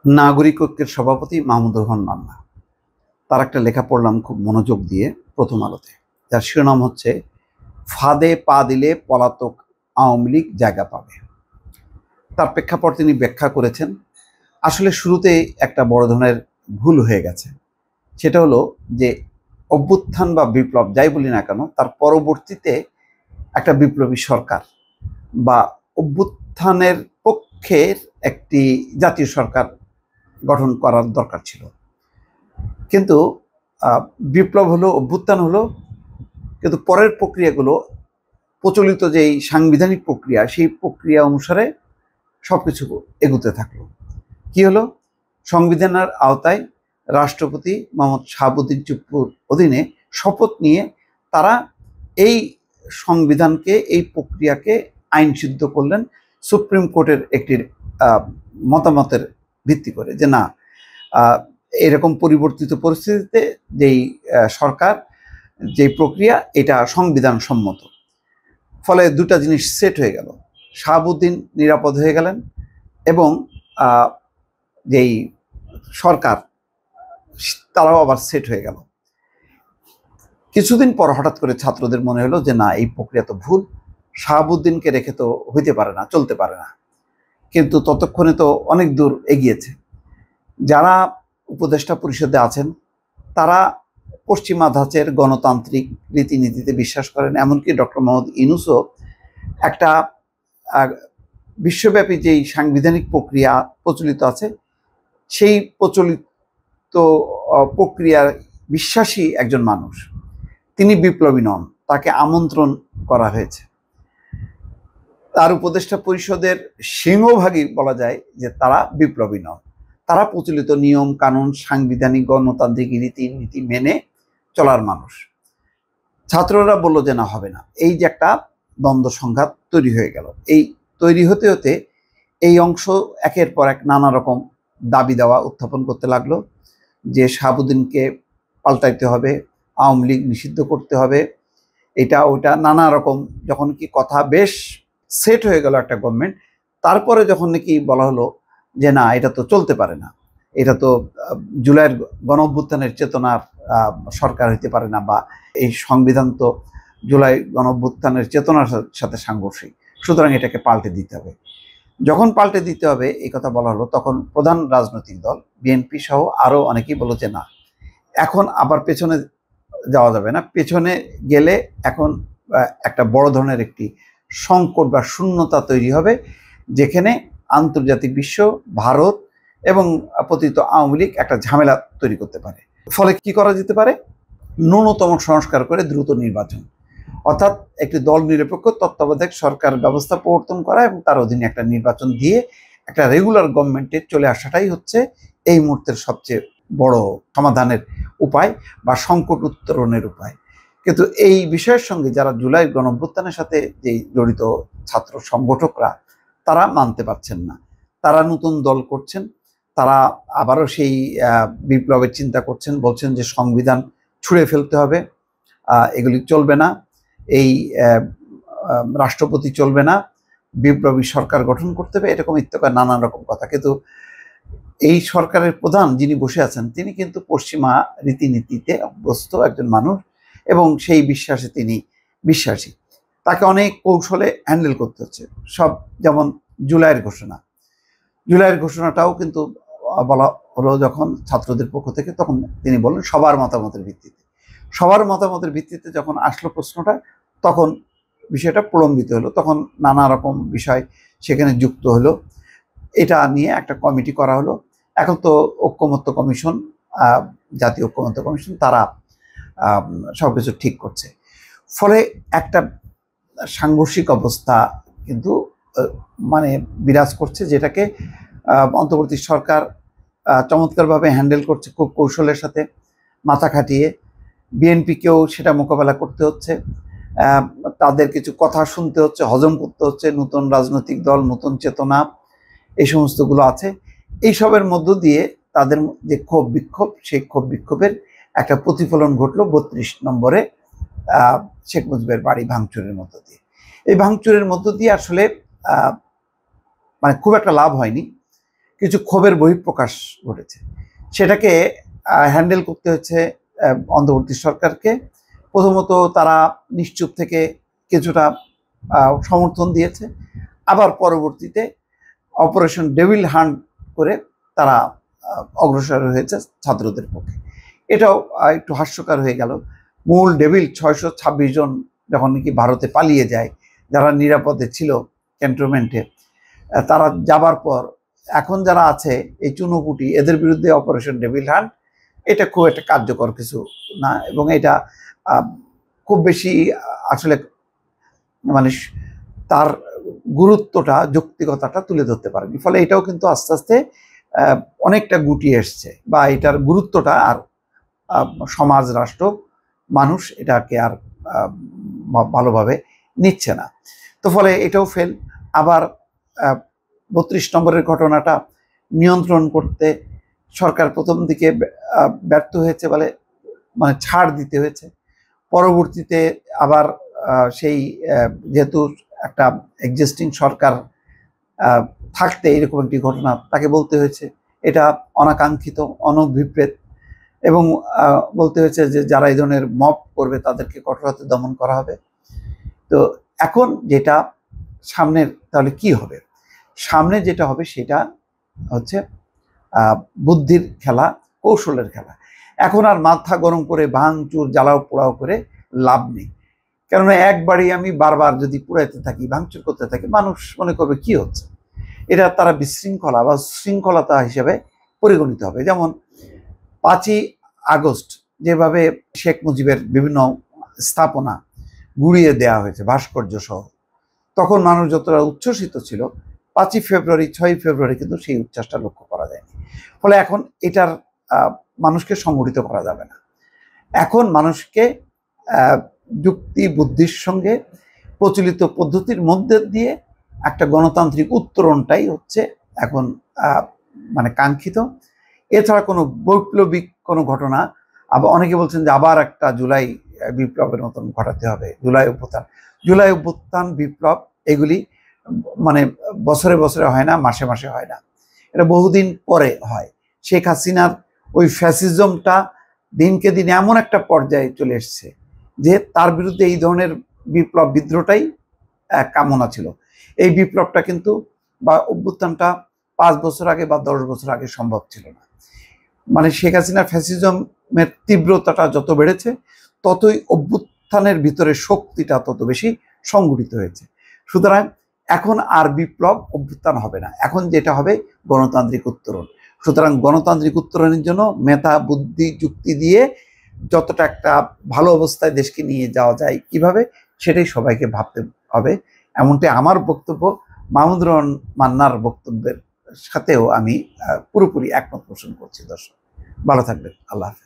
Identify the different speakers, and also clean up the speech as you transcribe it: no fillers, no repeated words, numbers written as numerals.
Speaker 1: নাগরিক ঐক্যের সভাপতি মাহমুদুর রহমান মান্না তার একটা লেখা পড়লাম খুব মনোযোগ দিয়ে প্রথম আলোতে, যার শিরোনাম হচ্ছে ফাঁদে পা দিলে পলাতক আওয়ামী লীগ জায়গা পাবে। তার প্রেক্ষাপট তিনি ব্যাখ্যা করেছেন। আসলে শুরুতেই একটা বড় ধরনের ভুল হয়ে গেছে। সেটা হলো যে অভ্যুত্থান বা বিপ্লব যাই বলি না কেন, তার পরবর্তীতে একটা বিপ্লবী সরকার বা অভ্যুত্থানের পক্ষের একটি জাতীয় সরকার গঠন করার দরকার ছিল। কিন্তু বিপ্লব হলো, অভ্যুত্থান হলো, কিন্তু পরের প্রক্রিয়াগুলো প্রচলিত যেই সাংবিধানিক প্রক্রিয়া, সেই প্রক্রিয়া অনুসারে সব কিছু এগুতে থাকলো। কি হলো? সংবিধানের আওতায় রাষ্ট্রপতি মোহাম্মদ শাহাবুদ্দিন চুপ্পুর অধীনে শপথ নিয়ে তারা এই সংবিধানকে, এই প্রক্রিয়াকে আইন সিদ্ধ করলেন সুপ্রিম কোর্টের একটি মতামতের ভিত্তি করে, যে না, এরকম পরিবর্তিত পরিস্থিতিতে যেই সরকার, যেই প্রক্রিয়া, এটা সংবিধান সম্মত। ফলে দুটা জিনিস সেট হয়ে গেল। শাহাবুদ্দিন নিরাপদ হয়ে গেলেন এবং যেই সরকার, তারাও আবার সেট হয়ে গেল। কিছুদিন পর হঠাৎ করে ছাত্রদের মনে হলো যে না, এই প্রক্রিয়া তো ভুল, শাহাবুদ্দিনকে রেখে তো হইতে পারে না, চলতে পারে না। কিন্তু ততক্ষণে তো অনেক দূর এগিয়েছে। যারা উপদেষ্টা পরিষদে আছেন তারা পশ্চিমা ধাঁচের গণতান্ত্রিক রীতিনীতিতে বিশ্বাস করেন। এমনকি ডক্টর মোহাম্মদ ইউনূসও একটা বিশ্বব্যাপী যেই সাংবিধানিক প্রক্রিয়া প্রচলিত আছে, সেই প্রচলিত প্রক্রিয়ার বিশ্বাসী একজন মানুষ। তিনি বিপ্লবী নন, তাকে আমন্ত্রণ করা হয়েছে। তার উপদেষ্টা পরিষদের সিংহভাগই বলা যায় যে তারা বিপ্লবী নন, তারা প্রচলিত নিয়ম কানুন, সাংবিধানিক গণতান্ত্রিক রীতিনীতি মেনে চলার মানুষ। ছাত্ররা বলল যে না, হবে না। এই যে একটা দ্বন্দ্ব সংঘাত তৈরি হয়ে গেল। এই তৈরি হতে হতে এই অংশ একের পর এক নানা রকম দাবি দেওয়া উত্থাপন করতে লাগলো, যে শাহাবুদ্দিনকে পাল্টাইতে হবে, আওয়ামী লীগ নিষিদ্ধ করতে হবে, এটা ওটা নানা রকম। যখন কি কথা বেশ সেট হয়ে গেল একটা গভর্নমেন্ট, তারপরে যখন নাকি বলা হলো যে না, এটা তো চলতে পারে না, এটা তো জুলাইয়ের গণ অভ্যুত্থানের চেতনার সরকার হইতে পারে না, বা এই সংবিধান তো জুলাই গণ অভ্যুত্থানের চেতনার সাথে সাংঘর্ষিক, সুতরাং এটাকে পাল্টে দিতে হবে। যখন পাল্টে দিতে হবে এই কথা বলা হলো, তখন প্রধান রাজনৈতিক দল বিএনপি সহ আরও অনেকেই বলল যে না, এখন আবার পেছনে যাওয়া যাবে না। পেছনে গেলে এখন একটা বড় ধরনের একটি সংকট বা শূন্যতা তৈরি হবে, যেখানে আন্তর্জাতিক বিশ্ব, ভারত এবং পতিত আওয়ামী লীগ একটা ঝামেলা তৈরি করতে পারে। ফলে কি করা যেতে পারে? ন্যূনতম সংস্কার করে দ্রুত নির্বাচন, অর্থাৎ একটি দল নিরপেক্ষ তত্ত্বাবধায়ক সরকার ব্যবস্থা প্রবর্তন করা এবং তার অধীনে একটা নির্বাচন দিয়ে একটা রেগুলার গভর্নমেন্টে চলে আসাটাই হচ্ছে এই মুহূর্তের সবচেয়ে বড় সমাধানের উপায় বা সংকট উত্তরণের উপায়। কিন্তু এই বিষয়ের সঙ্গে যারা জুলাই গণঅভ্যুত্থানের সাথে যে জড়িত ছাত্র সংগঠকরা, তারা মানতে পারছেন না। তারা নতুন দল করছেন, তারা আবারও সেই বিপ্লবের চিন্তা করছেন, বলছেন যে সংবিধান ছুঁড়ে ফেলতে হবে, এগুলি চলবে না, এই রাষ্ট্রপতি চলবে না, বিপ্লবী সরকার গঠন করতে হবে, এরকম ইত্যাদি নানান রকম কথা। কিন্তু এই সরকারের প্রধান যিনি বসে আছেন, তিনি কিন্তু পশ্চিমা রীতিনীতিতে অভ্যস্ত একজন মানুষ এবং সেই বিশ্বাসে তিনি বিশ্বাসী। তাকে অনেক কৌশলে হ্যান্ডেল করতে হচ্ছে সব। যেমন জুলাইয়ের ঘোষণাটাও কিন্তু বলা হলো যখন ছাত্রদের পক্ষ থেকে, তখন তিনি বললেন সবার মতামতের ভিত্তিতে যখন আসলো প্রশ্নটা, তখন বিষয়টা প্রলম্বিত হলো। তখন নানা রকম বিষয় সেখানে যুক্ত হলো। এটা নিয়ে একটা কমিটি করা হলো। এখন তো ঐক্যমত্য কমিশন, জাতীয় ঐক্যমত্য কমিশন, তারা সব কিছু ঠিক করছে। ফলে একটা সাংঘর্ষিক অবস্থা কিন্তু মানে বিরাজ করছে, যেটাকে অন্তর্বর্তী সরকার চমৎকারভাবে হ্যান্ডেল করছে, খুব কৌশলের সাথে মাথা খাটিয়ে। বিএনপিকেও সেটা মোকাবেলা করতে হচ্ছে, তাদের কিছু কথা শুনতে হচ্ছে, হজম করতে হচ্ছে। নতুন রাজনৈতিক দল, নতুন চেতনা, এই সমস্তগুলো আছে। এইসবের মধ্য দিয়ে তাদের যে ক্ষোভ বিক্ষোভ, সেই ক্ষোভ বিক্ষোভের একটা প্রতিফলন ঘটলো 32 নম্বরে শেখ মুজিবের বাড়ি ভাঙচুরের মধ্য দিয়ে। এই ভাঙচুরের মধ্য দিয়ে আসলে মানে খুব একটা লাভ হয়নি। কিছু ক্ষোভের বহিঃপ্রকাশ ঘটেছে। সেটাকে হ্যান্ডেল করতে হচ্ছে অন্তর্বর্তী সরকারকে। প্রথমত তারা নিশ্চুপ থেকে কিছুটা সমর্থন দিয়েছে, আবার পরবর্তীতে অপারেশন ডেভিল হান্ট করে তারা অগ্রসর হয়েছে ছাত্রদের পক্ষে। এটাও একটু হাস্যকর হয়ে গেল। মূল ডেভিল 626 জন যখন নাকি ভারতে পালিয়ে যায়, যারা নিরাপদে ছিল ক্যান্টনমেন্টে, তারা যাবার পর এখন যারা আছে এই চুনোপুটি, এদের বিরুদ্ধে অপারেশন ডেভিল হান্ট, এটা খুব একটা কার্যকর কিছু না, এবং এটা খুব বেশি আসলে মানে তার গুরুত্বটা, যৌক্তিকতাটা তুলে ধরতে পারেনি। ফলে এটাও কিন্তু আস্তে আস্তে অনেকটা গুটিয়ে এসছে, বা এটার গুরুত্বটা আর সমাজ, রাষ্ট্র, মানুষ এটাকে আর ভালোভাবে নিচ্ছে না। তো ফলে এটাও ফেল। আবার 32 নম্বরের ঘটনাটা নিয়ন্ত্রণ করতে সরকার প্রথম দিকে ব্যর্থ হয়েছে বলে মানে ছাড় দিতে হয়েছে। পরবর্তীতে আবার সেই যেহেতু একটা এক্সিস্টিং সরকার থাকতে এরকম একটি ঘটনা তাকে বলতে হয়েছে এটা অনাকাঙ্ক্ষিত, অনভিপ্রেত, এবং বলতে হয়েছে যে যারা এই ধরনের মব করবে তাদেরকে কঠোর হাতে দমন করা হবে। তো এখন যেটা সামনের তাহলে কি হবে, সামনে যেটা হবে সেটা হচ্ছে বুদ্ধির খেলা, কৌশলের খেলা। এখন আর মাথা গরম করে ভাঙচুর, জ্বালাও পোড়াও করে লাভ নেই। কেননা একবারই আমি বারবার যদি পুড়াইতে থাকি, ভাঙচুর করতে থাকি, মানুষ মনে করবে কি হচ্ছে, এটা তারা বিশৃঙ্খলা বা শৃঙ্খলতা হিসেবে পরিগণিত হবে। যেমন 5ই আগস্ট যেভাবে শেখ মুজিবের বিভিন্ন স্থাপনা গুড়িয়ে দেওয়া হয়েছে ভাস্কর্য সহ, তখন মানুষ যতটা উচ্ছ্বসিত ছিল, 5ই ফেব্রুয়ারি 6ই ফেব্রুয়ারি কিন্তু সেই উচ্ছ্বাসটা লক্ষ্য করা যায়নি। ফলে এখন এটার মানুষকে সংগঠিত করা যাবে না। এখন মানুষকে যুক্তি বুদ্ধির সঙ্গে প্রচলিত পদ্ধতির মধ্যে দিয়ে একটা গণতান্ত্রিক উত্তরণটাই হচ্ছে এখন মানে কাঙ্ক্ষিত। এছাড়া কোনো বৈপ্লবিক কোনো ঘটনা, আবার অনেকে বলছেন যে আবার একটা জুলাই বিপ্লবের মতন ঘটাতে হবে, জুলাই অভ্যুত্থান, বিপ্লব, এগুলি মানে বছরে বছরে হয় না, মাসে মাসে হয় না, এটা বহুদিন পরে হয়। শেখ হাসিনার ওই ফ্যাসিজমটা দিনকে দিন এমন একটা পর্যায়ে চলে এসছে যে তার বিরুদ্ধে এই ধরনের বিপ্লব, বিদ্রোহটাই কামনা ছিল। এই বিপ্লবটা কিন্তু বা অভ্যুত্থানটা 5 বছর আগে বা 10 বছর আগে সম্ভব ছিল না। মানে শেখ হাসিনার ফ্যাসিজমের তীব্রতাটা যত বেড়েছে, ততই অভ্যুত্থানের ভিতরে শক্তিটা তত বেশি সংগঠিত হয়েছে। সুতরাং এখন আর বিপ্লব, অভ্যুত্থান হবে না, এখন যেটা হবে গণতান্ত্রিক উত্তরণ। সুতরাং গণতান্ত্রিক উত্তরণের জন্য মেধা, বুদ্ধি, যুক্তি দিয়ে যতটা একটা ভালো অবস্থায় দেশকে নিয়ে যাওয়া যায় কিভাবে, সেটাই সবাইকে ভাবতে হবে। এমনটাই আমার বক্তব্য। মাহমুদুর রহমান মান্নার বক্তব্যের সাথেও আমি পুরোপুরি একমত পোষণ করছি। দর্শক ভালো থাকবেন, আল্লাহ হাফেজ।